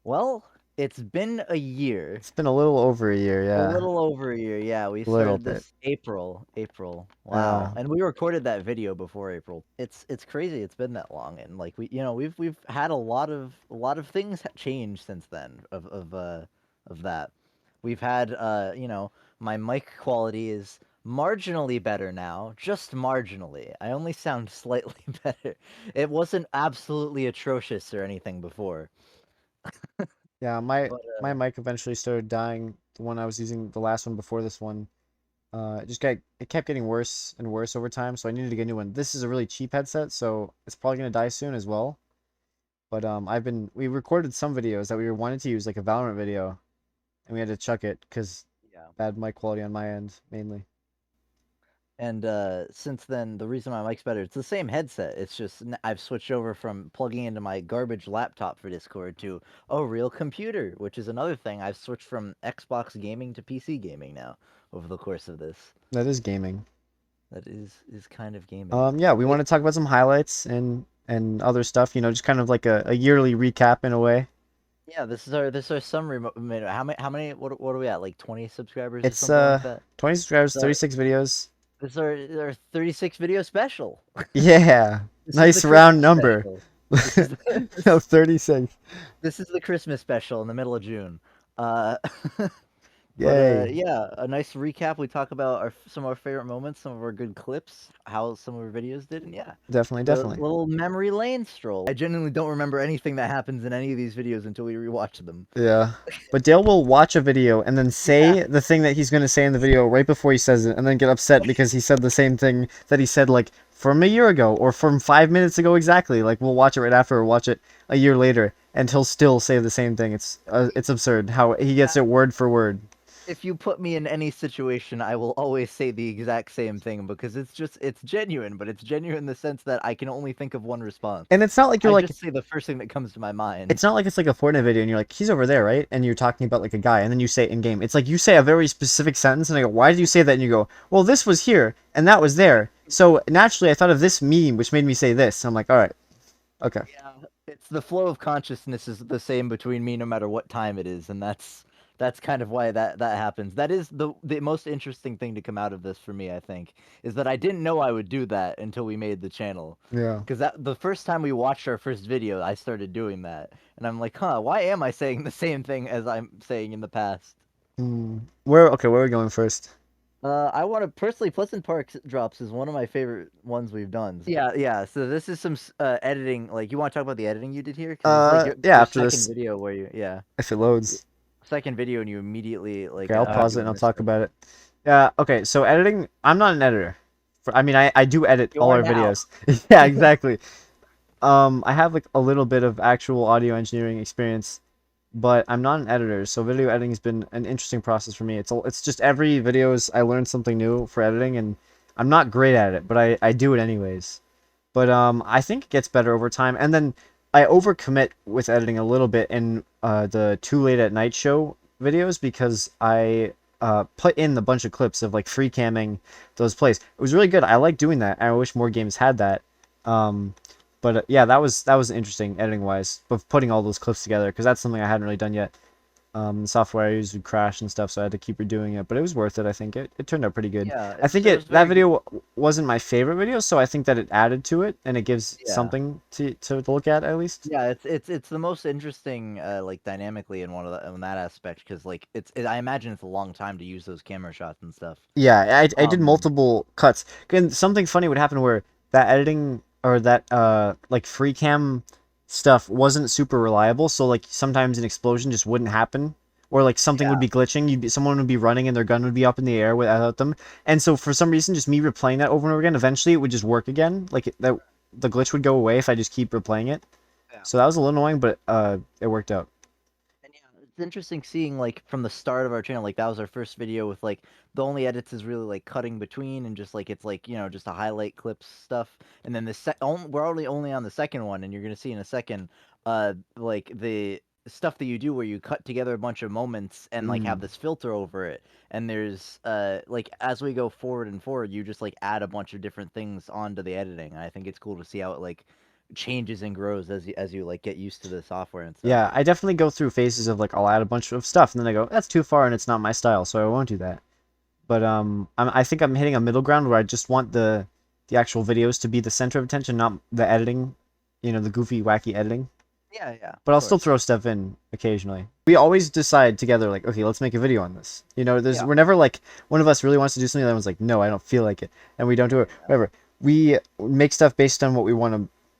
Well, it's been a year. It's been a little over a year, A yeah. little over a year, yeah. We A little started bit. this April. Wow. Yeah. And we recorded that video before April. It's crazy it's been that long, and like we've had a lot of things change since then of that. We've had my mic quality is marginally better now, just marginally. I only sound slightly better. It wasn't absolutely atrocious or anything before. Yeah, my But my mic eventually started dying. The one I was using, the last one before this one, it kept getting worse and worse over time, so I needed to get a new one. This is a really cheap headset, so it's probably gonna die soon as well. But we recorded some videos that we wanted to use, like a Valorant video, and we had to chuck it because yeah. bad mic quality on my end mainly. And since then, the reason my mic's better, it's the same headset. It's just I've switched over from plugging into my garbage laptop for Discord to a real computer, which is another thing. I've switched from Xbox gaming to PC gaming now over the course of this. That is gaming. That is kind of gaming. Yeah, we It, want to talk about some highlights and other stuff, just kind of like a yearly recap in a way. yeah, this is our summary. How many? What are we at? Like 20 subscribers or It's something like that. 20 subscribers, So 36 videos. this is our 36 video special. Yeah, This is the nice round Christmas number. special. This is the, No, 36. This is the Christmas special in the middle of June. Uh, but Yay. yeah, a nice recap. We talk about some of our favorite moments, some of our good clips, how some of our videos did, and yeah, Definitely, the definitely. little memory lane stroll. I genuinely don't remember anything that happens in any of these videos until we rewatch them. Yeah. But Dale will watch a video and then Yeah, say the thing that he's going to say in the video right before he says it and then get upset because he said the same thing that he said like from a year ago or from 5 minutes ago exactly. Like we'll watch it right after or watch it a year later and he'll still say the same thing. It's absurd how he gets it word for word. if you put me in any situation, I will always say the exact same thing because it's genuine, but it's genuine in the sense that I can only think of one response. And it's not like you're I like just say the first thing that comes to my mind. it's not like it's like a Fortnite video and you're like, he's over there, right? And you're talking about like a guy and then you say it in game. It's like you say a very specific sentence and I go, why did you say that? And you go, well, this was here and that was there. So naturally I thought of this meme, which made me say this. I'm like, all right, okay. Yeah, it's the flow of consciousness is the same between me no matter what time it is, and that's kind of why that happens. That is the most interesting thing to come out of this for me, I think, is that I didn't know I would do that until we made the channel. Yeah. Because that the first time we watched our first video, I started doing that, and I'm like, huh, why am I saying the same thing as I'm saying in the past? Where are we going first? I want to personally, Pleasant Park drops is one of my favorite ones we've done. Yeah, yeah. So this is some editing. Like, you want to talk about the editing you did here? Because this is like Yeah, your after second this, video where yeah, if it loads. second video and you immediately Okay, like I'll pause it and doing I'll this talk stuff. about it. Yeah, okay, so editing, I'm not an editor. I mean, I do edit You all are our now. videos. Yeah, exactly. I have like a little bit of actual audio engineering experience, but I'm not an editor, so video editing has been an interesting process for me. It's just every video is I learn something new for editing, and I'm not great at it, but I do it anyways. But I think it gets better over time, and then I overcommit with editing a little bit in the Too Late at Night show videos because I put in a bunch of clips of like free camming those plays. It was really good. I like doing that. I wish more games had that. Um, but yeah, that was interesting editing wise, but putting all those clips together because that's something I hadn't really done yet. The software I used would crash and stuff, so I had to keep redoing it. But it was worth it. I think it turned out pretty good. Yeah, I think it was that very good. video wasn't my favorite video, so I think that it added to it and it gives Yeah. something to look at least. Yeah, it's the most interesting like dynamically in one of in that aspect because like I imagine it's a long time to use those camera shots and stuff. Yeah, I did Um, multiple cuts. And something funny would happen where that editing or that like free cam stuff wasn't super reliable, so like sometimes an explosion just wouldn't happen. Or like something would yeah. be glitching, someone would be running and their gun would be up in the air without them. And so for some reason just me replaying that over and over again, eventually it would just work again. That the glitch would go away if I just keep replaying it. Yeah. So that was a little annoying, but it worked out. And yeah, it's interesting seeing like from the start of our channel, like that was our first video with like the only edits is really like cutting between and just like it's like just a highlight clips stuff. And then we're already only on the second one, and you're gonna see in a second, like the stuff that you do where you cut together a bunch of moments and like have Mm. this filter over it. And there's like as we go forward and forward, you just like add a bunch of different things onto the editing. I think it's cool to see how it like changes and grows as you like get used to the software and stuff. Yeah, I definitely go through phases of like I'll add a bunch of stuff and then I go that's too far and it's not my style, so I won't do that. But I think I'm hitting a middle ground where I just want the actual videos to be the center of attention, not the editing, the goofy, wacky editing. Yeah, yeah. But I'll of still course. throw stuff in occasionally. We always decide together, like, okay, let's make a video on this. Yeah. We're never like one of us really wants to do something, the other one's like, no, I don't feel like it, and we don't do it. Whatever. We make stuff based on what we want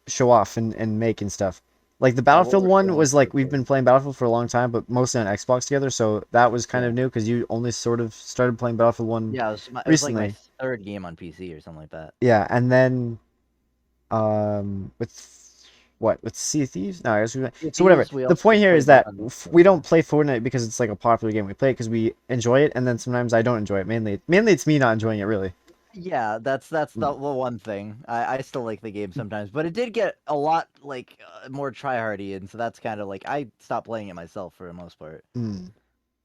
to show off and make and stuff. Like the Yeah, what Battlefield we're one feeling was like we've for. been playing Battlefield for a long time, but mostly on Xbox together, so that was kind Yeah. of new because you only sort of started playing Battlefield 1 Yeah, it was like my recently. third game on PC or something like that. Yeah, and then with Sea of Thieves? No, I guess Sea of so whatever. Thieves, we The point also here is played that that on we yeah. don't play Fortnite because it's like a popular game. We play it because we enjoy it, and then sometimes I don't enjoy it. Mainly it's me not enjoying it really. Yeah, that's the Mm. one thing. I still like the game sometimes, but it did get a lot like more tryhardy, and so that's kind of like I stopped playing it myself for the most part. Mm.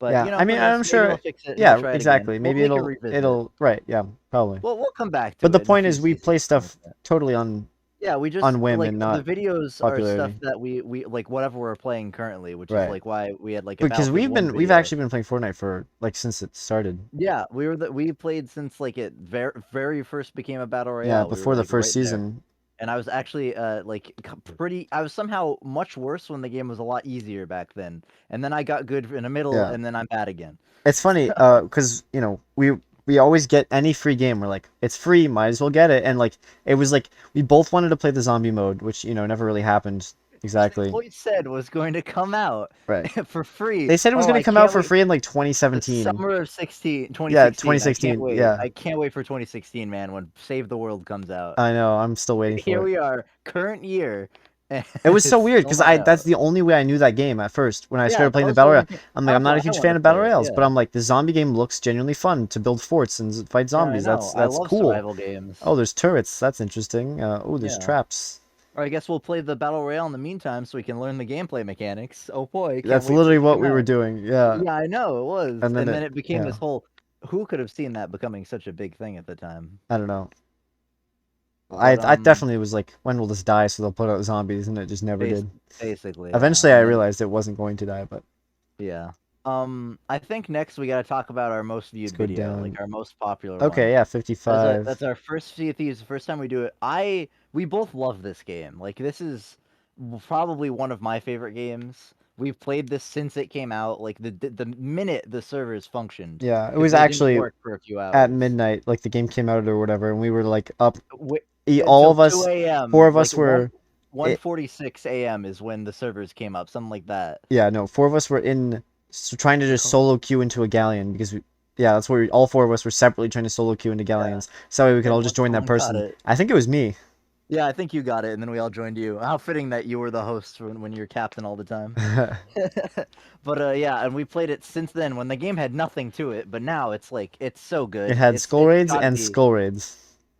But Yeah, I who mean, knows? I'm Maybe sure. they'll fix it and we'll Yeah, try it again. exactly. Maybe We can it'll revisit it. it'll right. Yeah, probably. We'll come back But to the it in a point few is, we play seasons. Something stuff like that. totally on Yeah, we just on whim like and the not videos are stuff popularity. that we like whatever we're playing currently, which is Right. like why we had like a Because Battlefield 1 we've video. actually been playing Fortnite for like since it started. Yeah, we played since like it very first became a battle Yeah, royale. We were before the like first right there. season. And I was actually pretty. I was somehow much worse when the game was a lot easier back then, and then I got good in the middle, Yeah. and then I'm bad again. It's funny, because we always get any free game. We're like, it's free, might as well get it. And like, it was like we both wanted to play the zombie mode, which never really happened Which they exactly. always said was going to come out Right. for free. They said it was Oh, gonna I come out can't for wait! free in like The 2017. summer of Yeah, 2016. I can't 2016. wait. Yeah, I can't wait for 2016, man. When Save the World comes out. I know. I'm still waiting Here for it. we are, current year, and It was so it's weird still because not I that's out. the only way I knew that game at first when I Yeah, started that playing the was the battle only royale. thing. I'm like, I'm That's not a why I huge want fan to of play battle it. royales, but Yeah. I'm like, the zombie game looks genuinely fun to build forts and fight Yeah, I zombies. know. I That's love cool. survival games. Oh, there's turrets. That's interesting. Oh, there's Yeah. traps. Or I guess we'll play the battle royale in the meantime, so we can learn the gameplay mechanics. Oh boy, can't That's wait for it literally to what come we were out. doing. Yeah, Yeah, I know it was, and then and then it, it became yeah, this whole. Who could have seen that becoming such a big thing at the time? I don't know. I But I definitely was like, when will this die? So they'll put out zombies, and it just never bas- did. basically, yeah. Eventually, I And then realized it wasn't going to die, but yeah. I think next we gotta talk about our most let's viewed go video, down. like our most popular Okay, one. yeah, That's 55. our first Sea of Thieves, the first time we do it. We both love this game. Like this is probably one of my favorite games. We've played this since it came out. Like the minute the servers functioned, Yeah, it because was they didn't actually work for a few at hours. midnight, like the game came out or whatever, and we were like up. All Until of 2 us, four a.m. of Like us were. It, 1:46 a.m. is when the servers came up, something like that. yeah, no, four of us were trying to just solo queue into a galleon because yeah, that's where all four of us were separately trying to solo queue into Yeah. galleons, so that way we could And all once just join that someone got person. it, I think it was me. yeah, I think you got it, and then we all joined you. How fitting that you were the host when you're captain all the time. But yeah, and we played it since then when the game had nothing to it, but now it's like it's so It good. had skull It's raids gotta and be. skull raids.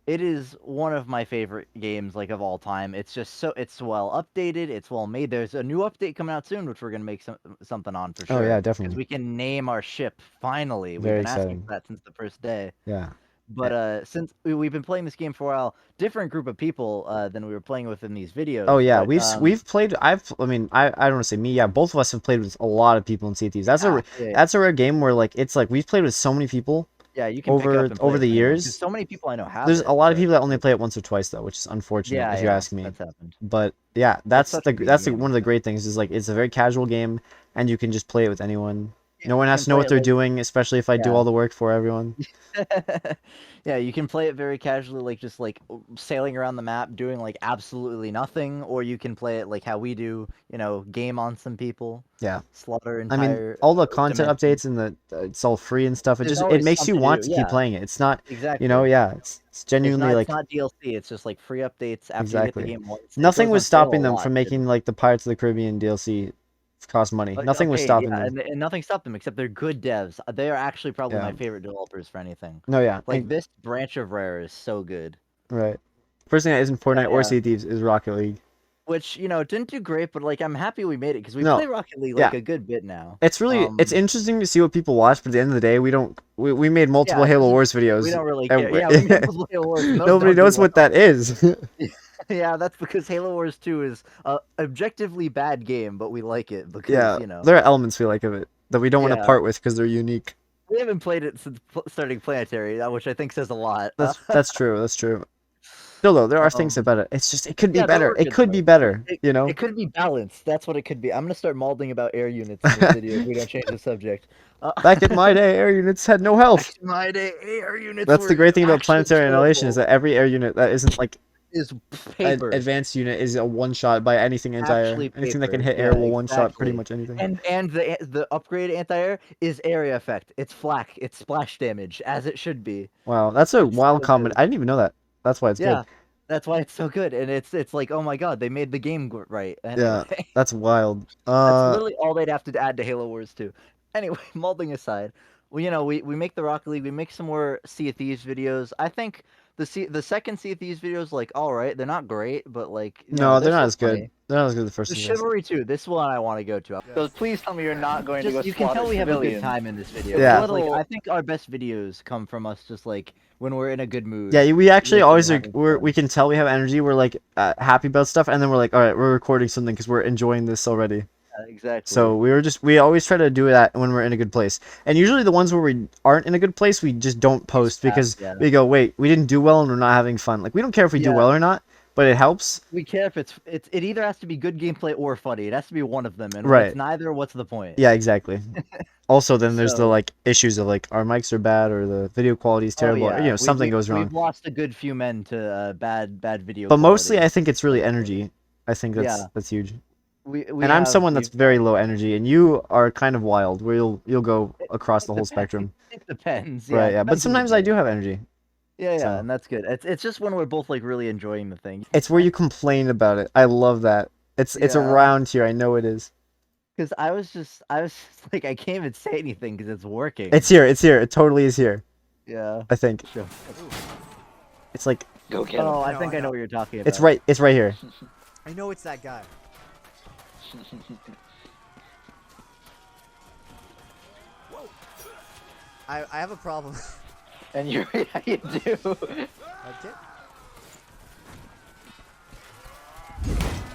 It is one of my favorite games like of all time. It's just it's well updated, it's well made. There's a new update coming out soon, which we're gonna make something on for Oh yeah, sure. Because definitely. we can name our ship finally. We've Very been asking exciting. for that since the first day. Yeah. But since we've been playing this game for a while, different group of people than we were playing with in these Oh videos. yeah, But we've played. I mean, I don't want to say me. Yeah, both of us have played with a lot of people in Sea of Thieves. yeah, That's a rare game where like it's like we've played with so many people yeah, you can pick up and play over it the with anyone. Because years. so many people I know have There's it. a lot of But people that only play it once or twice though, which is unfortunate yeah, if you yeah, ask me. that's happened. But yeah, It's such a good game. one of the great things is like it's a very casual game and you can just play it with anyone. Yeah, No one you has can to know play what it they're like doing, especially if I do yeah. all the work for everyone. Yeah, you can play it very casually, like just like sailing around the map, doing like absolutely nothing, or you can play it like how we do, game on some people, Yeah. slaughter I mean, entire all the content dimensions. updates and it's all free and stuff. There's It always makes you something to want do. to keep Yeah, playing it. It's not, exactly. yeah, it's genuinely It's like not DLC. It's just like free updates after you get the exactly. game once. It Nothing goes on was sale a stopping them lot from too. making like the Pirates of the Caribbean DLC cost money. Nothing was Okay, stopping yeah, them. and nothing stopped them except they're good devs. They are actually probably Yeah. my favorite developers for anything. No, yeah. Like this branch of Rare is so good. Right. First thing that isn't Fortnite or Yeah. Sea of Thieves is Rocket League. Which, didn't do great, but like I'm happy we made it because we No, play Rocket League yeah. like a good bit now. It's interesting to see what people watch, but at the end of the day, we made multiple Yeah, Halo Wars videos. we don't really and care. Yeah, we made multiple Halo Wars, and those nobody don't do knows what well. that is. Yeah, that's because Halo Wars 2 is a objectively bad game, but we like it because, Yeah, you know, there are elements we like of it that we don't want to yeah. part with because they're unique. We haven't played it since starting Planetary, which I think says a lot. That's true. That's true. Still though, there are things Um, about it. It's just it could be yeah, there better. were It good could be parts. better. It, You know. it could be balanced. That's what it could be. I'm gonna start malding about air units in this video if we don't change the subject. Back in my day, air units had no health. Back in my day, air units That's the were great thing about actually planetary annihilation is terrible. that every air unit that isn't like Is an paper. advanced unit is a one shot by anything anti-air. Actually Anything that can paper. hit air Yeah, will one shot pretty exactly. much anything. And the upgrade anti-air is area effect. It's flak. It's splash damage, as it should be. Wow, that's a It's wild so comment. good. I didn't even know that. That's why it's good. Yeah, that's why it's so good, and it's like, oh my god, they made the game right. Yeah, Anyway, that's wild. that's literally all they'd have to add to Halo Wars 2. Anyway, molding aside, well, you know, we make the Rocket League, we make some more Sea of Thieves videos. I think the second Sea of Thieves videos, like, all right, they're not great, but like, you know, No, they're they're not still as good. funny. They're not as good as the first The one. Chivalry 2, this one I want to go to. So please tell me you're not going to Just go you can tell slaughter we have a good civilians. time in this video. Yeah. Because, like, Little- I think our best videos come from us just like when we're in a good mood. Yeah, we actually Really always having we fun. can tell we have energy. We're like happy about stuff, and then we're like, all right, we're recording something because we're enjoying this already. Yeah, exactly. So we always try to do that when we're in a good place. And usually the ones where we aren't in a good place, we just don't post Scrap, because yeah. we go, wait, we didn't do well and we're not having fun. Like we don't care if we do Yeah. well or not, but it helps. We care if it either has to be good gameplay or funny. It has to be one of them, and when Right. it's neither, what's the point? Yeah, exactly. Also, then there's the So- like issues of like our mics are bad or the video quality is terrible. Oh, Or, yeah. you know, something goes wrong. We've lost a good few men to bad video. But mostly, quality. I think it's really energy. I think Yeah. that's huge. we And I'm someone that's we've- very low energy, and you are kind of wild, where you'll go across the whole spectrum. It depends. Right, yeah. But depends on the sometimes I day. do have energy. Yeah, so. and that's good. It's just when we're both like really enjoying the thing. It's where you complain about it. I love that. It's Yeah. around here. I know it is. Because I was just like, I can't even say anything because it's working. It's here. It's here. It totally is here. Yeah. I think Sure. it's like Go get him. Oh, I No, think I I know know. what you're talking about. it's right. It's right here. I know it's that guy. I have a problem. And you you do. Okay.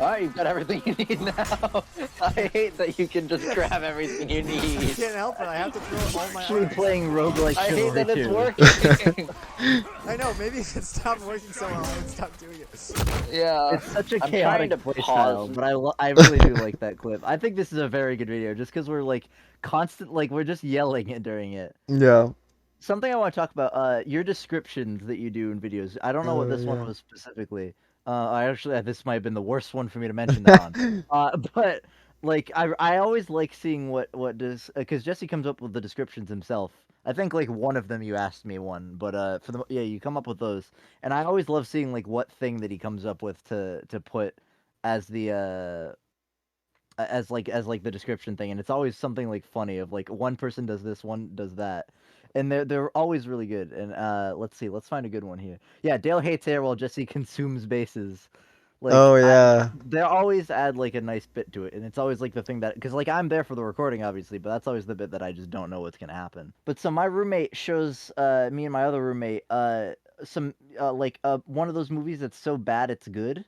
Alright, you've got everything you need now. I hate that you can just grab everything you I need. can't help it. I have to throw all my Actually arms. playing roguelike I hate Chivalry that it's 2. working. I know. Maybe if it stopped working so well, I would stop doing it. Yeah. It's such a I'm chaotic trying to playstyle, pause. but I really do like that clip. I think this is a very good video, just because we're like we're just yelling it during it. Yeah. Something I want to talk about, your descriptions that you do in videos. I don't know what Oh, this one yeah. was specifically. I actually this might have been the worst one for me to mention that on. But like I always like seeing what does because Jesse comes up with the descriptions himself. I think like one of them you asked me one, but for the yeah you come up with those, and I always love seeing like what thing that he comes up with to put as the as like the description thing, and it's always something like funny of like one person does this, one does that, and they're always really good. And let's see, let's find a good one here. Yeah, Dale hates air while Jesse consumes bases. Like, Oh yeah. they always add like a nice bit to it, and it's always like the thing that because like I'm there for the recording obviously, but that's always the bit that I just don't know what's gonna happen. But so my roommate shows me and my other roommate some like one of those movies that's so bad it's good.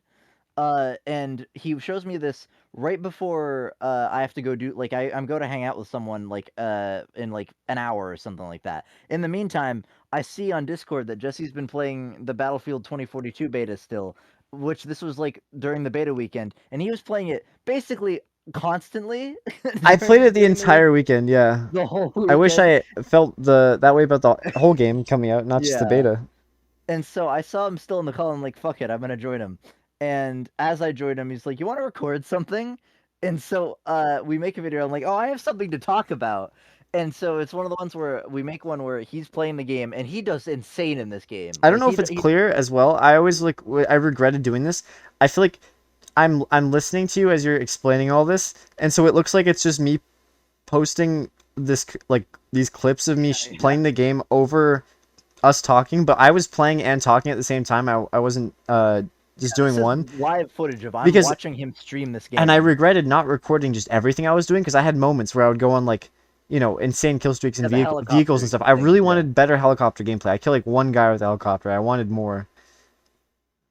And he shows me this right before I have to go do like I'm going to hang out with someone like in like an hour or something like that. In the meantime, I see on Discord that Jesse's been playing the Battlefield 2042 beta still, which this was like during the beta weekend, and he was playing it basically constantly. I played it the during entire weekend. Yeah. the whole I wish weekend. I felt that way about the whole game coming out, not just the Yeah. beta. And so I saw him still in the call and like, fuck it, I'm gonna join him. And as I joined him, he's like, you want to record something? And so we make a video. I'm like, oh, I have something to talk about. And so it's one of the ones where we make one where he's playing the game and he does insane in this game. I don't Like, know if it's clear as well. I always like I regretted doing this. I feel like I'm listening to you as you're explaining all this, and so it looks like it's just me posting this like these clips of me playing the game over us talking, but I was playing and talking at the same time. I wasn't just doing this is one. live footage of I'm Because- watching him stream this game. And I regretted not recording just everything I was doing because I had moments where I would go on like, you know, insane kill streaks and Yeah, the vehicles and helicopter stuff. I thing, really yeah. wanted better helicopter gameplay. I killed like one guy with a helicopter. I wanted more.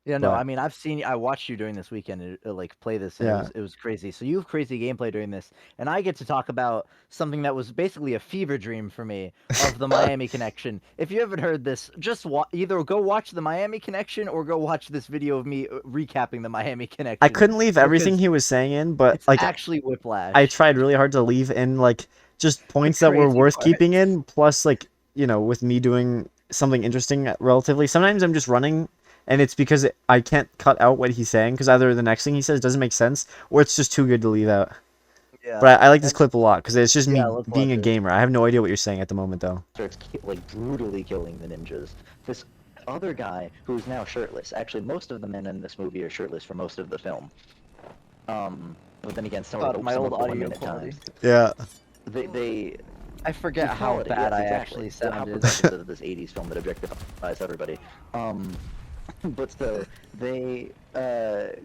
Yeah, no, But- I mean, I watched you during this weekend, like play this, and Yeah. it was crazy. So you have crazy gameplay during this, and I get to talk about something that was basically a fever dream for me of the Miami Connection. If you haven't heard this, just either go watch the Miami Connection or go watch this video of me recapping the Miami Connection. I couldn't leave everything because he was saying in, but It's like actually whiplash. I tried really hard to leave in like just points that were crazy worth parts. keeping in, plus like, you know, with me doing something interesting relatively. Sometimes I'm just running and it's because I can't cut out what he's saying because either the next thing he says doesn't make sense or it's just too good to leave out. Yeah. But I like this clip a lot because it's just me Yeah, let's being a watch it. gamer. I have no idea what you're saying at the moment though. Starts like brutally killing the ninjas. This other guy who's now shirtless. Actually, most of the men in this movie are shirtless for most of the film. But then again, some God, of my some old of the women audio at quality. times. Yeah. They I forget how quality, bad yes, I exactly. actually How sounded. progressive of this 80s film that objectifies everybody. But so they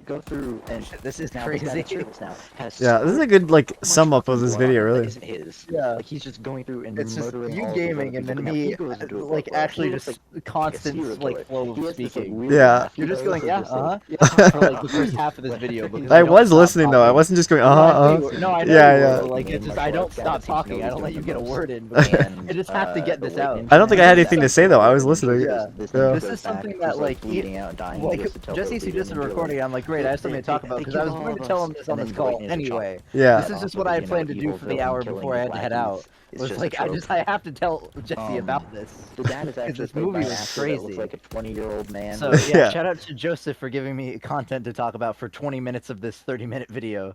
go through and This is now this guy that's crazy. shirtless now has Yeah, this is a good like sum up of this video, really. Isn't his. Yeah. Like he's just going through and It's just murdering you all of these other gaming and people. then Now, me he goes into a like flow. He actually looks just like a constant serial like killer. flow He of has this, like, speaking. weird Yeah. laugh. You're just He going, goes yeah, like this, for like the first half of this video because I don't was stop listening though. I talking. wasn't just going, No, I uh-huh, know uh-huh. you- No, I know Yeah, you yeah. were, like it's just I don't stop talking. I don't let you get a word in. And, Because I just have to get the this white out. ninja I don't think I had man anything to goes say, though. I was and listening. he Yeah. goes- this Yeah. ninja This goes is something back, that, who's, like, bleeding out and dying. He Like goes to tell just the since you leader just and started they're like, recording, I'm like, great. I have something to talk about because I was going to tell him this on this call anyway. Yeah. This is just what I had planned to do for the hour before I had to head out. Was like I have to tell Jesse about this. The dad is actually this played movie by an was actor that crazy. looks like a 20-year-old man. So Yeah. yeah, shout out to Joseph for giving me content to talk about for 20 minutes of this 30-minute video.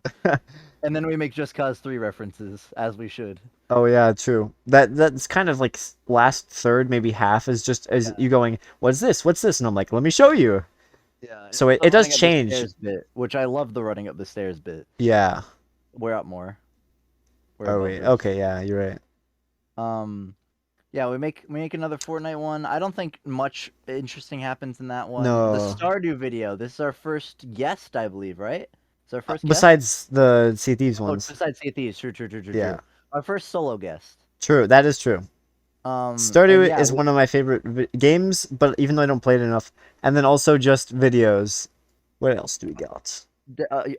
And then we make Just Cause 3 references, as we should. Oh yeah, true. That's kind of like last third, maybe half is just as you going, what's this? What's this? And I'm like, let me show you. Yeah. So it does change. Bit, which I love the running up the stairs bit. Yeah. We're up more. We're Oh above wait. this. Okay. Yeah, you're right. Yeah, we make another Fortnite one. I don't think much interesting happens in that one. No. The Stardew video. This is our first guest, I believe, right? It's our first guest. Besides the Sea of Thieves Oh, ones. besides Sea of Thieves. True. Yeah. Our first solo guest. True. That is true. Stardew and yeah, is one of my favorite games, but even though I don't play it enough, and then also just videos. What else do we got?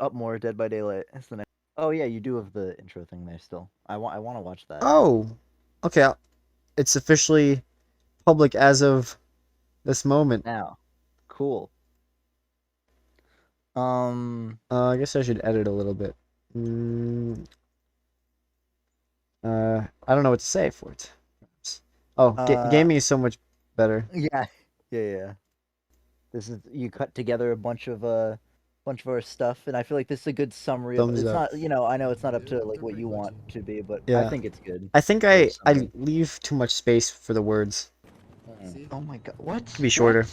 Up more. Dead by Daylight. That's the next. Oh yeah, you do have the intro thing there still. I want to watch that. Oh, okay. It's officially public as of this moment. Now, cool. I guess I should edit a little bit. I don't know what to say for it. Oh, gaming is so much better. Yeah. This is you cut together a bunch of our stuff, and I feel like this is a good summary. Thumbs It's up. not, I know it's not up to like what you want to be, but I Yeah. think it's good. I think Good I summary. leave too much space for the words See? Oh my god, what? to be shorter.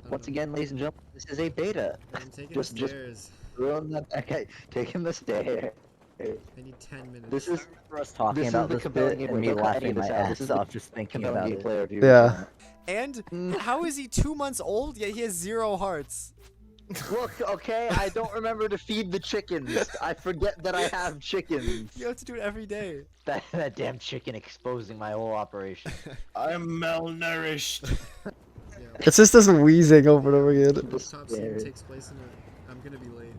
Once again, ladies and gentlemen, this is a beta. I'm taking Just- the just- stairs. Okay, taking the stairs. I need 10 minutes. This is For us talking This is about the this compelling bit game. and me Don't cut any laughing of my this out. This ass is the off just thinking about compelling it. gameplay of you. Yeah. And how is he 2 months old yet he has 0 hearts? Look, okay, I don't remember to feed the chickens. I forget that I have chickens. You have to do it every day. That damn chicken exposing my whole operation. I'm malnourished. Yeah. It's just this wheezing over and over again. The top scene takes place in a. I'm gonna be late.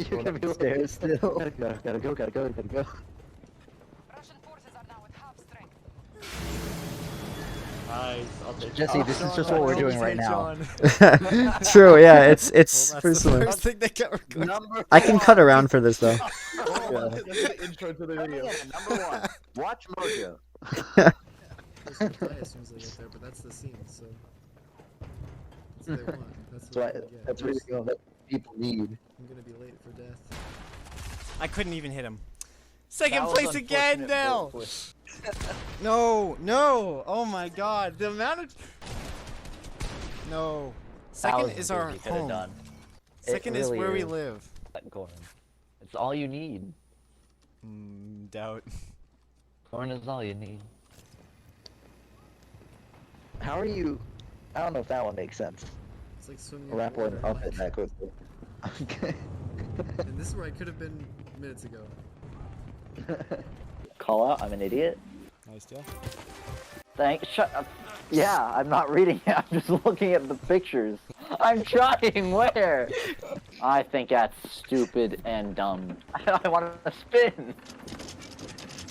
You're gonna be Upstairs still. Gotta go. Russian forces are now at half strength. Nice. I'll take Jesse, this is just what we're doing right now. True. Yeah. It's Well, that's pretty the similar. first thing that got recorded. Number I can cut around for this though. That's the intro to the video. Number one. Watch Mojo. There's gonna die as soon as I get there, but that's the scene, so. That's what they want. That's That's what why. they're gonna get. That's what you know, that people need. I'm gonna be late for death. I couldn't even hit him. Second That was place again, unfortunate, Nell! but- No! Oh my god, the amount of. No. Second Thousands is our you could've home. done. Second It is really where we is. live. Corn. It's all you need. Doubt. Corn is all you need. How are you? I don't know if that one makes sense. It's like swimming in water. Rappling up like- it that quickly. Okay. And this is where I could have been minutes ago. Call out. I'm an idiot. Nice deal. Shut up. Yeah, I'm not reading it. I'm just looking at the pictures. I'm trying. Where? I think that's stupid and dumb. I want to spin.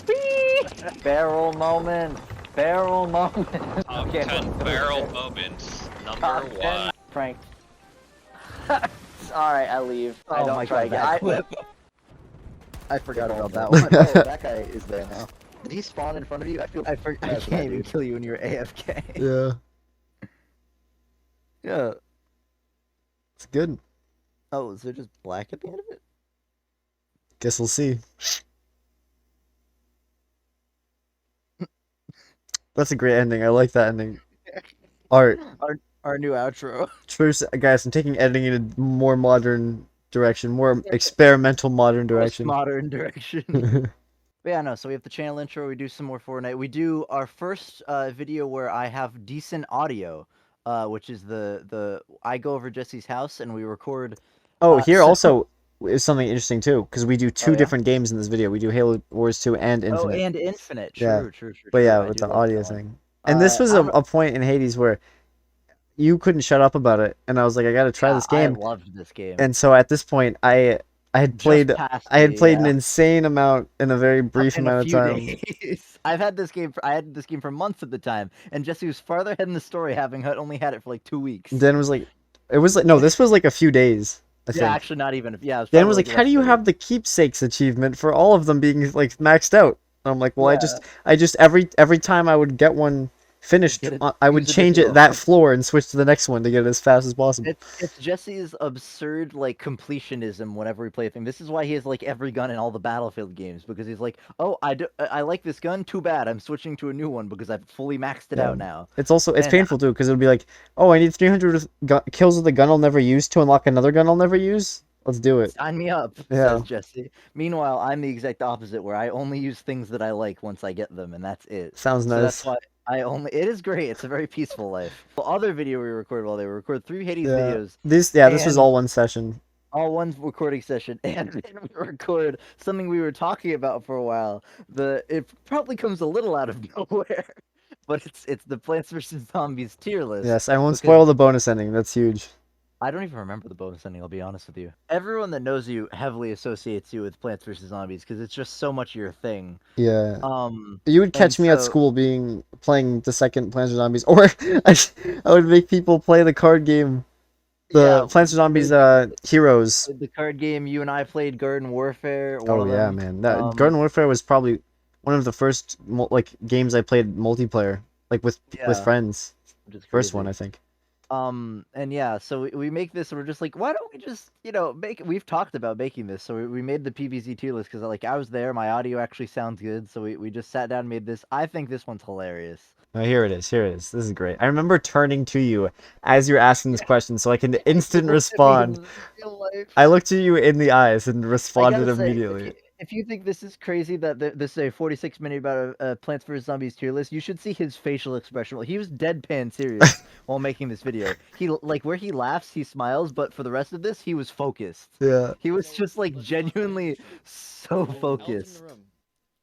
Whee! Barrel moment. Barrel moment. Top Okay, 10 let's go barrel there. moments. Top Number 10 one. Prank. Alright, I leave. I Oh don't my try god, again. that I- clip. I forgot about that Oh, one. that guy is there now. Did he spawn in front of you? I feel I bad can't for that even dude. kill you when you're AFK. Yeah, Yeah. it's good. Oh, is there just black at the end of it? Guess we'll see. That's a great ending. I like that ending. Art. Our new outro. First, guys, I'm taking editing in a more modern direction, more experimental modern direction. Modern direction. But yeah, no, so we have the channel intro, we do some more Fortnite. We do our first video where I have decent audio, which is I go over Jesse's house and we record. Oh, here so- also is something interesting too, because we do two yeah? different games in this video. We do Halo Wars 2 and Infinite. Oh, and Infinite. True, Yeah. true. But yeah, I with do the like audio that one. thing. And this was I'm- a point in Hades where you couldn't shut up about it, and I was like, I gotta try this game. I loved this game. And so at this point, I had Just played past I had me, played an yeah. insane amount in a very brief In a amount of few time. days. I had this game for months at the time, and Jesse was farther ahead in the story, having only had it for like 2 weeks. Dan was like, no, this was like a few days. I think. Yeah, actually, not even. Yeah, it was Dan probably was like, less how do you than- have the keepsakes achievement for all of them being like maxed out? And I'm like, well, Yeah. I just every time I would get one finished, Get it- I would use it change as it well. that floor and switch to the next one to get it as fast as possible. It's Jesse's absurd like completionism whenever we play a thing. This is why he has like every gun in all the Battlefield games, because he's like, oh, I like this gun. Too bad, I'm switching to a new one because I've fully maxed it Yeah. out now. It's And- painful too, because it'll be like, oh, I need 300 kills with a gun I'll never use to unlock another gun I'll never use. Let's do it. Sign me up, Yeah. says Jesse. Meanwhile, I'm the exact opposite, where I only use things that I like once I get them, and that's it. Sounds So nice. that's why it is great. It's a very peaceful life. The other video we recorded while they record 3 Hades Yeah. videos, This was and- all one session. all one recording session, and then we record something we were talking about for a while. It probably comes a little out of nowhere, but it's the Plants vs Zombies tier list. Yes, I won't because- spoil the bonus ending. That's huge. I don't even remember the bonus ending. I'll be honest with you. Everyone that knows you heavily associates you with Plants vs Zombies because it's just so much your thing. Yeah. Um, You would catch me at so- school playing the second Plants vs Zombies, or I would make people play the card game, the yeah, Plants vs Zombies Heroes. the card game you and I played, Garden Warfare. One Oh of yeah, them. man. That Um, Garden Warfare was probably one of the first games I played multiplayer, like with Yeah, friends. which is First crazy. one, I think. And yeah, so we make this, and we're just like, why don't we just, we've talked about making this, so we made the PVZ tier list because like I was there, my audio actually sounds good, so we just sat down and made this. I think this one's hilarious. Oh, here it is. Here it is. This is great. I remember turning to you as you're asking this question, so I can instant respond. I looked at you in the eyes and I responded gotta say, immediately. if you think this is crazy that this is a 46-minute about a Plants vs Zombies tier list, you should see his facial expression. He was deadpan serious while making this video. He like where he laughs, he smiles, but for the rest of this, he was focused. Yeah. He was just like genuinely so focused.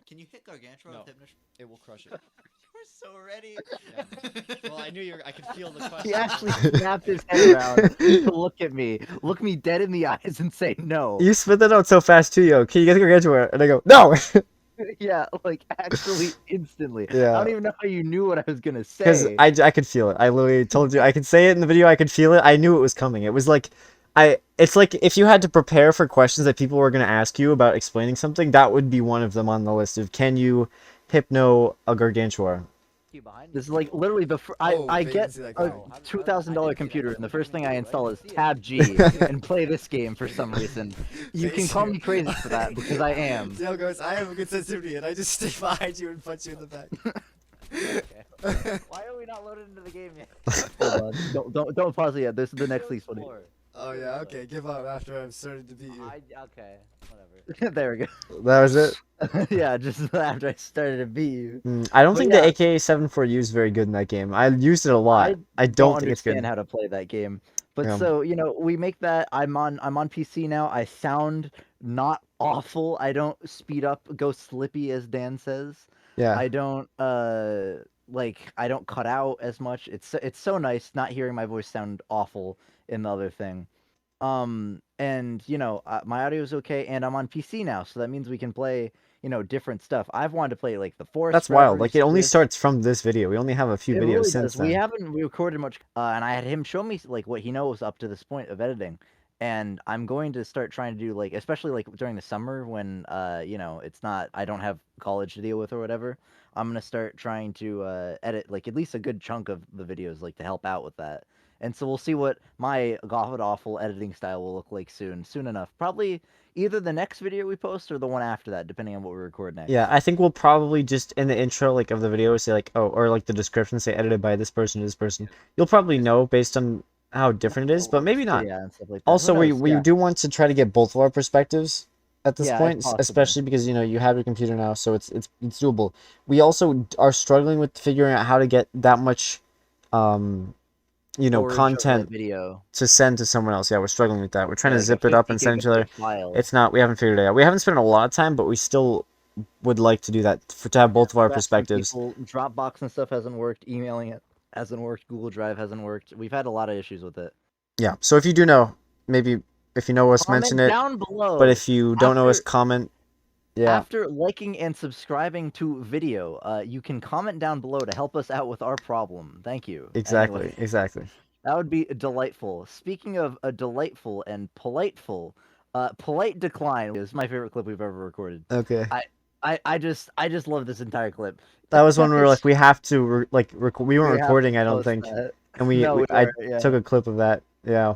Can you hit Gargantua No. with Hypnosh? It will crush it. We're so ready. Well, I knew I could feel the question. He actually snapped his head around to look me dead in the eyes, and say no. You spit that out so fast too, yo. Can you get to it? And I go, no! Yeah, like actually instantly. I Yeah. don't even know how you knew what I was gonna Because say. I could feel it. I literally told you I could say it in the video. I could feel it. I knew it was coming. It was like it's like if you had to prepare for questions that people were going to ask you about explaining something, that would be one of them on the list of can you hypno a gargantua? This is like literally I they get didn't see that a coming. $2,000 computer, and the first thing I install is Tab G and play this game for some reason. You can call me crazy for that because I am. See how it goes. I have a good sensitivity, and I just stay behind you and punch you in the back. Why are we not loaded into the game yet? Hold on. Don't pause it yet. This is the next least one. Oh yeah, okay. Give up after I'm starting to beat you. Okay, whatever. There we go. That was it. Yeah, just after I started to beat you. I don't But think yeah. the AK-74U is very good in that game. I used it a lot. I don't think it's understand good. how to play that game. But Yeah. so, we make that. I'm on PC now. I sound not awful. I don't speed up, go slippy as Dan says. Yeah. I don't like I don't cut out as much. It's so nice not hearing my voice sound awful in the other thing. And my audio is okay, and I'm on PC now, so that means we can play different stuff. I've wanted to play like the Forest. That's forever, wild. Like, you it only see this. starts from this video. We only have a few It videos really since does. We then. haven't recorded much, and I had him show me like what he knows up to this point of editing, and I'm going to start trying to do like, especially like during the summer when it's not, I don't have college to deal with or whatever. I'm gonna start trying to edit like at least a good chunk of the videos like to help out with that. And so we'll see what my god awful editing style will look like soon enough. Probably either the next video we post or the one after that, depending on what we record next. Yeah, I think we'll probably just in the intro like of the video say like, oh, or like the description say edited by this person to this person. You'll probably know based on how different it is, but maybe not. Yeah, and stuff like that. Also, Who knows? we Yeah. do want to try to get both of our perspectives at this Yeah, if point, possible. especially because you have your computer now, so it's doable. We also are struggling with figuring out how to get that much, Storage of the content video. to send to someone else. Yeah, we're struggling with that. We're trying to Like a zip it up 50 and send each other. gigabyte file. It's not. We haven't figured it out. We haven't spent a lot of time, but we still would like to do that to have both of our Rest of perspectives. people- Dropbox and stuff hasn't worked. Emailing it hasn't worked. Google Drive hasn't worked. We've had a lot of issues with it. Yeah. So if you do know, maybe if you know us, Comment mention it. down below. But if you don't know us, After- comment. Yeah. After liking and subscribing to video, you can comment down below to help us out with our problem. Thank you. Exactly. Anyway, Exactly. that would be delightful. Speaking of a delightful and politeful, polite decline is my favorite clip we've ever recorded. Okay. I just love this entire clip. That was when we were like, It's- we have to we weren't we have recording, I to don't post think, that. and we No, we I weren't, yeah. took a clip of that. Yeah.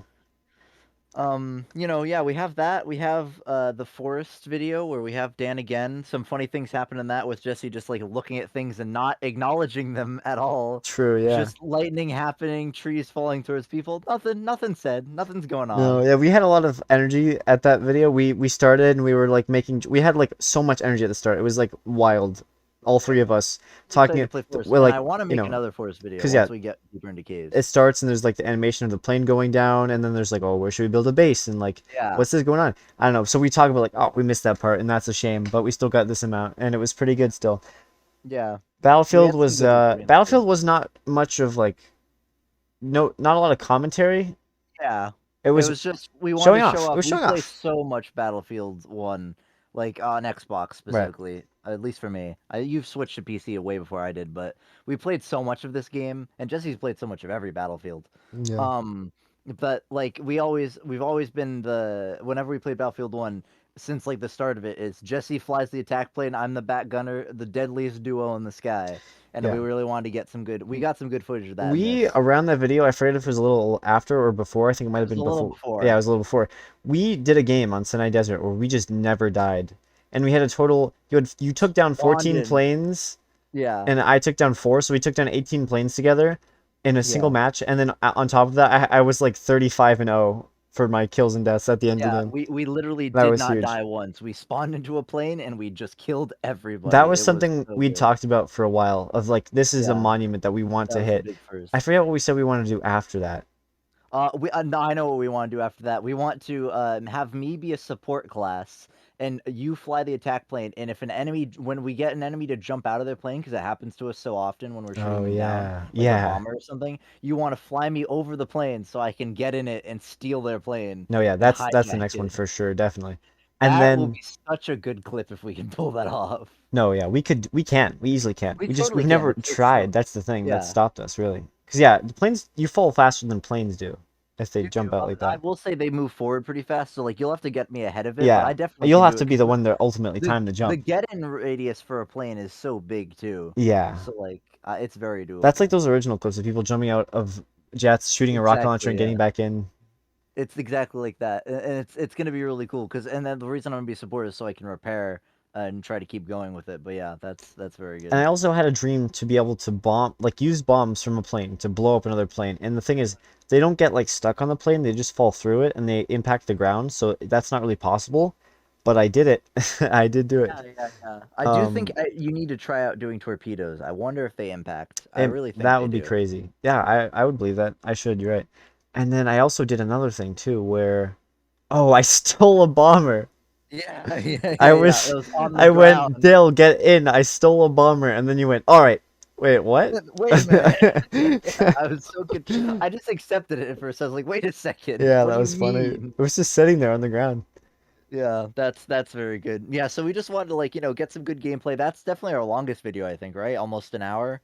Yeah, we have that. We have the forest video where we have Dan again. Some funny things happen in that with Jesse just like looking at things and not acknowledging them at all. True. Yeah. Just lightning happening, trees falling towards people. Nothing said. Nothing's going on. No, yeah, we had a lot of energy at that video. We started and we were like we had like so much energy at the start. It was like wild. All three of us talking. To play forest. We're And like, I want to you make know, another forest video 'cause, once yeah, we get deeper into caves. it starts and there's like the animation of the plane going down, and then there's like, oh, where should we build a base, and like, Yeah. what's this going on? I don't know. So we talk about like, oh, we missed that part, and that's a shame, but we still got this amount, and it was pretty good still. Yeah. Battlefield some was good recordings, Battlefield was not much of like, not a lot of commentary. Yeah. It was, just we wanted showing to off. show It off. was We showing play off. so much Battlefield 1, like on Xbox specifically. At least for me. You've switched to PC way before I did, but we played so much of this game, and Jesse's played so much of every Battlefield. yeah. But like we've always been whenever we played Battlefield 1 since like the start of it is Jesse flies the attack plane, I'm the back gunner, the deadliest duo in the sky. And Yeah. we really wanted to get we got some good footage of that. in We this. around that video, I forget if it was a little after or before. I think it might have It been was a little before. before. Yeah, it was a little before. We did a game on Sinai Desert where we just never died, and we had a total. You took down 14 Bonded. planes, Yeah. and I took down 4, so we took down 18 planes together in a single Yeah. match. And then on top of that, I was like 35-0 for my kills and deaths at the end of Yeah, the game. we literally That did was not huge. die once. We spawned into a plane and we just killed everybody. That was It something so we good. talked about for a while. Of like, this is a Yeah. monument that we want That to was a hit. big first. I forget what we said we wanted to do after that. No, I know what we want to do after that. We want to have me be a support class, and you fly the attack plane. And if when we get an enemy to jump out of their plane, because it happens to us so often when we're shooting Oh them down, yeah, like a yeah. bomber or something, you want to fly me over the plane so I can get in it and steal their plane. No, yeah, that's the hijack next one it. for sure, definitely. And That will then be such a good clip if we can pull that off. no, yeah, we easily can. We We totally we've can. never It's so tried. fun. That's the thing Yeah. that stopped us really. Because yeah, the planes you fall faster than planes do if they jump out like I that. will say they move forward pretty fast, so like you'll have to get me ahead of it. Yeah, but I definitely you'll can have do to it be the 'cause one that ultimately the- time to The jump. get-in radius for a plane is so big too. Yeah, So like it's very doable. that's like those original clips of people jumping out of jets, shooting a rocket launcher, Exactly, and getting yeah. back in. It's exactly like that, and it's gonna be really cool. And then the reason I'm gonna be supportive is so I can repair and try to keep going with it. But yeah, that's very good. And I also had a dream to be able to use bombs from a plane to blow up another plane. And the thing is, they don't get like stuck on the plane; they just fall through it and they impact the ground. So that's not really possible. But I did it. I did do it. Yeah. I do think you need to try out doing torpedoes. I wonder if they impact. I And really think that they would be do. crazy. Yeah, I would believe that. I should. You're right. And then I also did another thing too, where, oh, I stole a bomber. Yeah. I was, it was on the I went, ground. Dale, get in. I stole a bomber, and then you went, all right, Wait, what? Wait a minute. I was so confused. I just accepted it at first. I was like, wait a second. Yeah, What that do was you funny. mean? It was just sitting there on the ground. Yeah, that's very good. Yeah, so we just wanted to like, get some good gameplay. That's definitely our longest video, I think, right? Almost an hour.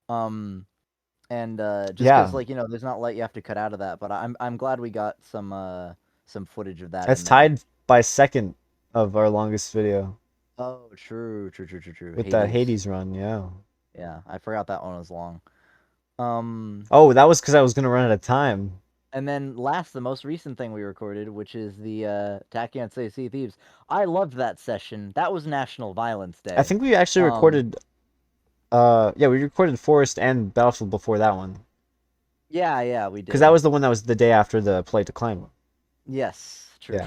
And just Yeah, because like, there's not a lot you have to cut out of that, but I'm glad we got some footage of that that's in there. tied by second of our longest video Oh, true. with that Hades run. Yeah. Yeah, I forgot that one was long. Oh, that was because I was gonna run out of time. And then last, the most recent thing we recorded, which is the Tachyon Say Sea Thieves. I loved that session. That was National Violence Day. I think we actually recorded. Yeah, we recorded Forest and Battlefield before that one Yeah, we did. because that was the one that was the day after the Play to Climb one. Yes, true.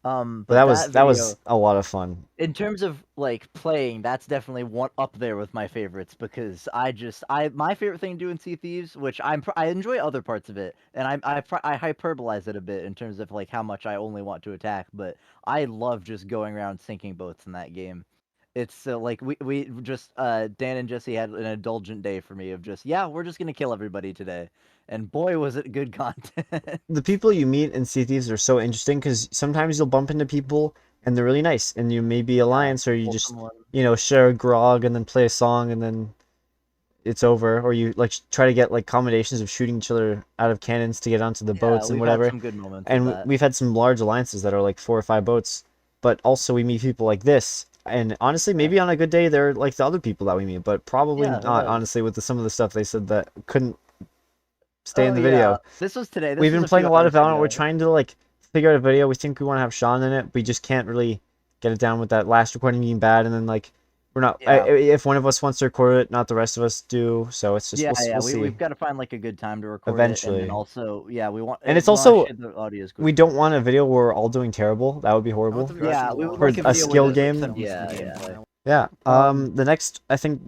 But But that was video, a lot of fun. in terms of like playing, that's definitely one up there with my favorites because my favorite thing to do in Sea Thieves, which I enjoy other parts of it, and I hyperbolize it a bit in terms of like how much I only want to attack, but I love just going around sinking boats in that game. It's like we just Dan and Jesse had an indulgent day for me of just we're just gonna kill everybody today, and boy was it good content. The people you meet in Sea Thieves are so interesting because sometimes you'll bump into people and they're really nice, and you may be alliance or you just Someone- share a grog and then play a song and then it's over, or you like try to get like combinations of shooting each other out of cannons to get onto the boats and we've had whatever. some good moments. And of that. we've had some large alliances that are like 4 or 5 boats, but also we meet people like this. And honestly, maybe on a good day they're like the other people that we meet, but probably Yeah, not. yeah. Honestly, with some of the stuff they said that couldn't stay in Oh, the video. yeah. This was today. This We've was been a playing few a lot of hours Valorant. We're ago. trying to like figure out a video. We think we want to have Sean in it. We just can't really get it down with that last recording being bad, and then like we're not. Yeah. If one of us wants to record it, not the rest of us do. So it's just we'll see. We've got to find like a good time to record it, Eventually. and then also, we want. And it's we wanna also- share the audio as We quick. don't want a video where we're all doing terrible. That would be I horrible. want them to Yeah, actually we watch. would For like a a video skill with game? some Yeah, decent yeah. gameplay. Yeah. The next, I think,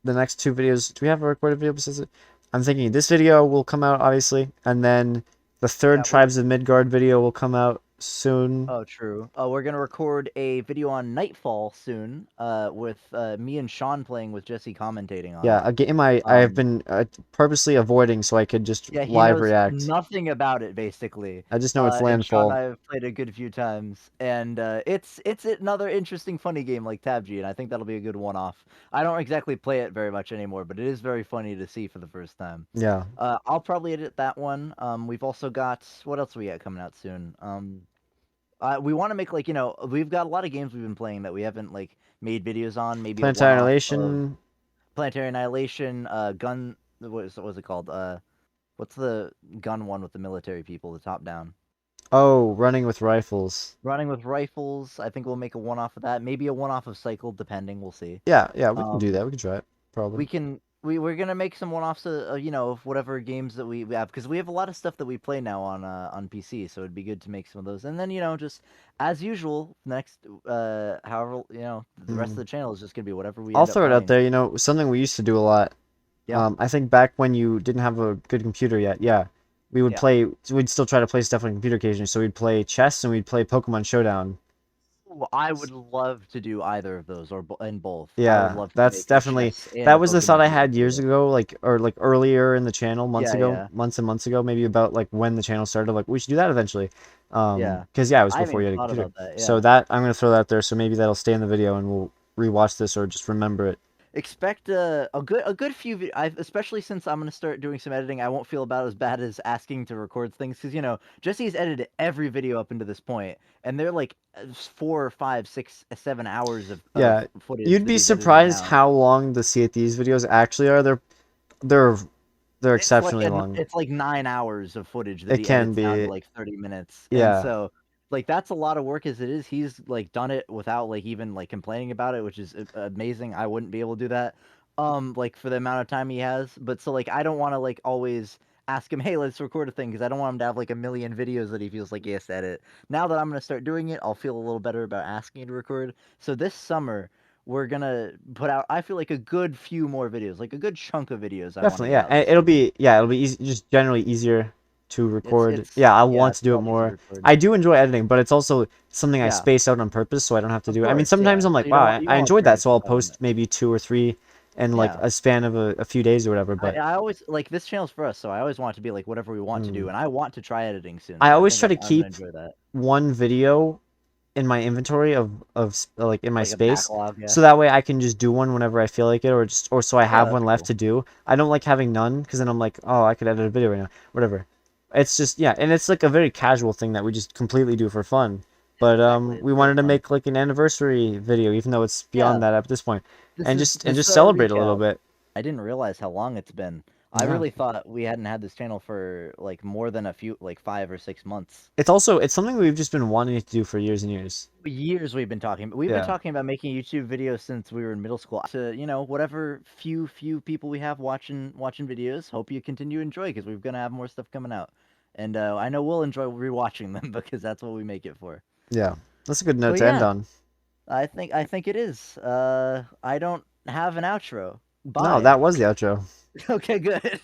the next 2 videos. Do we have a recorded video besides it? I'm thinking this video will come out obviously, and then the third Yeah, Tribes of Midgard video will come out soon. Oh, true. We're gonna record a video on Nightfall soon. With me and Sean playing with Jesse commentating on. Yeah, it. a game I have Um, been purposely avoiding so I could just Yeah, he live knows react. nothing about it basically. I just know it's And Sean and Landfall. I have played a good few times, and it's another interesting, funny game like TabG, and I think that'll be a good one-off. I don't exactly play it very much anymore, but it is very funny to see for the first time. Yeah. I'll probably edit that one. We've also got what else we got coming out soon. We want to make like we've got a lot of games we've been playing that we haven't like made videos on. Maybe a Planetary one-off of Annihilation. Planetary Annihilation. Gun. What was it called? What's the gun one with the military people? The top down. Oh, Running with Rifles. Running with Rifles. I think we'll make a one-off of that. Maybe a one-off of Cycle, depending. We'll see. Yeah, we can do Um, that. We can try it. Probably. We can. We're gonna make some one-offs, of whatever games that we have, because we have a lot of stuff that we play now on PC. So it'd be good to make some of those, and then just as usual, next, however, the rest of the channel is just gonna be whatever we. I'll end up throw it out playing. there. Something we used to do a lot. Yeah. I think back when you didn't have a good computer yet. Yeah. We would Yeah. play. We'd still try to play stuff on computer occasionally. So we'd play chess and we'd play Pokemon Showdown. Well, I would love to do either of those, or in both. I Yeah, would love to that's make a definitely chess and that a was the thought Pokemon I had video. years ago, like earlier in the channel, months Yeah, ago, yeah. months and months ago, maybe about like when the channel started. Like we should do that eventually. Yeah. Because it was I haven't before you had even a thought computer. about that, So yeah. that I'm gonna throw that there. So maybe that'll stay in the video and we'll rewatch this or just remember it. Expect a good few. Especially since I'm gonna start doing some editing, I won't feel about as bad as asking to record things because Jesse's edited every video up into this point, and they're like 4, 5, 6, 7 hours of Yeah, footage. You'd that be he's edited surprised down. how long the Sea of Thieves videos actually are. They're It's like exceptionally long. It's like 9 hours of footage that It he can edits down be. to like 30 minutes. Yeah. And so like that's a lot of work as it is. He's like done it without like even like complaining about it, which is amazing. I wouldn't be able to do that. Like for the amount of time he has. But so like I don't want to like always ask him, hey, let's record a thing, because I don't want him to have like a million videos that he feels like he has to edit. Now that I'm gonna start doing it, I'll feel a little better about asking to record. So this summer we're gonna put out, I feel like, a good few more videos, like a good chunk of videos. Definitely, yeah. And it'll be easy, just generally easier to record. it's- I yeah, want it's to do a it lot easier more. to record. I do enjoy editing, but it's also something I Yeah. space out on purpose so I don't have to Of do it. I mean, course, sometimes yeah. I'm So like, you don't wow, want- you I don't want enjoyed that, parents so I'll involved in post maybe 2 or 3 in like Yeah. a span of a few days or whatever. But I always like this channel's for us, so I always want it to be like whatever we want to do, Mm. and I want to try editing soon. I so always think try to I'm gonna keep enjoy that. one video in my inventory like in my Like a space, backlog, yeah. so that way I can just do one whenever I feel like it, or so I have that's one left cool. to do. I don't like having none because then I'm like, oh, I could edit a video right now, whatever. It's just, yeah, and it's like a very casual thing that we just completely do for fun. But Exactly, we it's wanted to fun. make like an anniversary video, even though it's beyond Yeah. that at this point, This and is just a celebrate a little recap. bit. I didn't realize how long it's been. I Yeah. really thought we hadn't had this channel for like more than a few, like 5 or 6 months. It's something we've just been wanting to do for years and years. Years we've been talking. We've Yeah. been talking about making YouTube videos since we were in middle school. To whatever few people we have watching videos. Hope you continue to enjoy because we're gonna have more stuff coming out, and I know we'll enjoy rewatching them because that's what we make it for. Yeah, that's a good note But to end yeah. on. I think it is. I don't have an outro. Bye. No, that was the outro. Okay, good.